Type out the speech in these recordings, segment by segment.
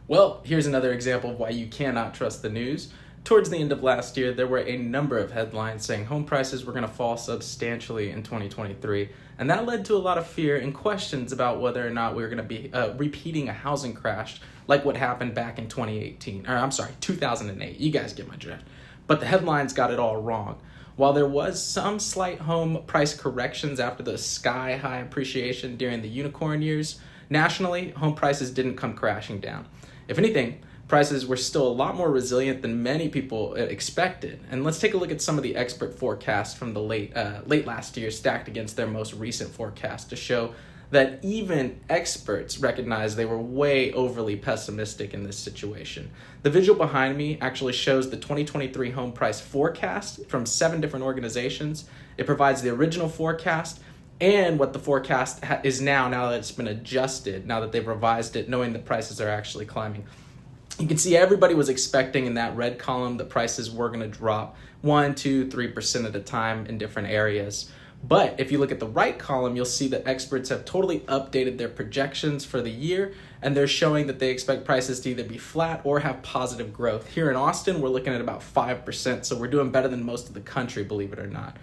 Well, here's another example of why you cannot trust the news. Towards the end of last year, there were a number of headlines saying home prices were going to fall substantially in 2023, and that led to a lot of fear and questions about whether or not we were going to be repeating a housing crash like what happened back in 2008. You guys get my drift. But the headlines got it all wrong. While there was some slight home price corrections after the sky-high appreciation during the unicorn years, nationally, home prices didn't come crashing down. If anything, prices were still a lot more resilient than many people expected. And let's take a look at some of the expert forecasts from the late last year stacked against their most recent forecast to show that even experts recognize they were way overly pessimistic in this situation. The visual behind me actually shows the 2023 home price forecast from 7 different organizations. It provides the original forecast and what the forecast is now that it's been adjusted, now that they've revised it, knowing the prices are actually climbing. You can see everybody was expecting in that red column that prices were going to drop 1, 2, 3% at a time in different areas. But if you look at the right column, you'll see that experts have totally updated their projections for the year, and they're showing that they expect prices to either be flat or have positive growth. Here in Austin, we're looking at about 5%, so we're doing better than most of the country, believe it or not.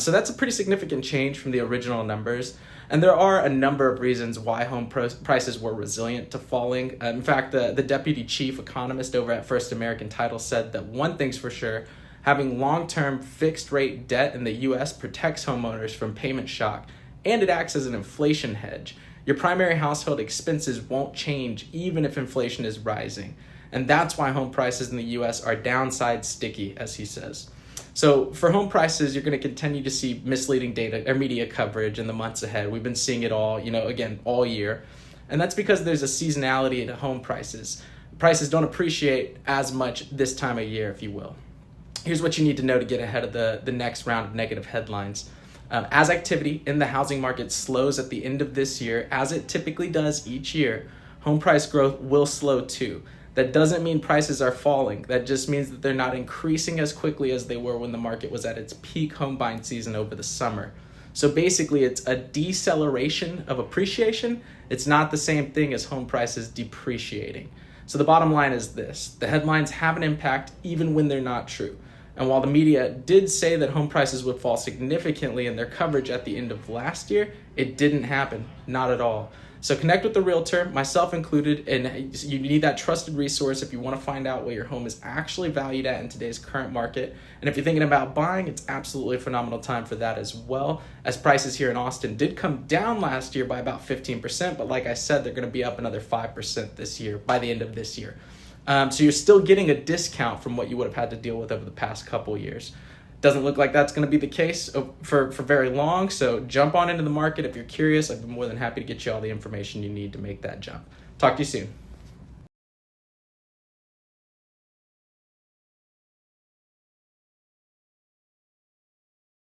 So that's a pretty significant change from the original numbers. And there are a number of reasons why home prices were resilient to falling. In fact, the deputy chief economist over at First American Title said that one thing's for sure, having long-term fixed rate debt in the U.S. protects homeowners from payment shock, and it acts as an inflation hedge. Your primary household expenses won't change even if inflation is rising. And that's why home prices in the U.S. are downside sticky, as he says. So for home prices, you're going to continue to see misleading data or media coverage in the months ahead. We've been seeing it all, again, all year. And that's because there's a seasonality to home prices. Prices don't appreciate as much this time of year, if you will. Here's what you need to know to get ahead of the next round of negative headlines. As activity in the housing market slows at the end of this year, as it typically does each year, home price growth will slow too. That doesn't mean prices are falling. That just means that they're not increasing as quickly as they were when the market was at its peak home buying season over the summer. So basically, it's a deceleration of appreciation. It's not the same thing as home prices depreciating. So the bottom line is this: the headlines have an impact even when they're not true. And while the media did say that home prices would fall significantly in their coverage at the end of last year, it didn't happen, not at all. So connect with the realtor, myself included, and you need that trusted resource if you want to find out what your home is actually valued at in today's current market. And if you're thinking about buying, it's absolutely a phenomenal time for that as well, as prices here in Austin did come down last year by about 15%, but like I said, they're going to be up another 5% this year, by the end of this year. So you're still getting a discount from what you would have had to deal with over the past couple years. Doesn't look like that's going to be the case for very long, so jump on into the market if you're curious. I'd be more than happy to get you all the information you need to make that jump. Talk to you soon.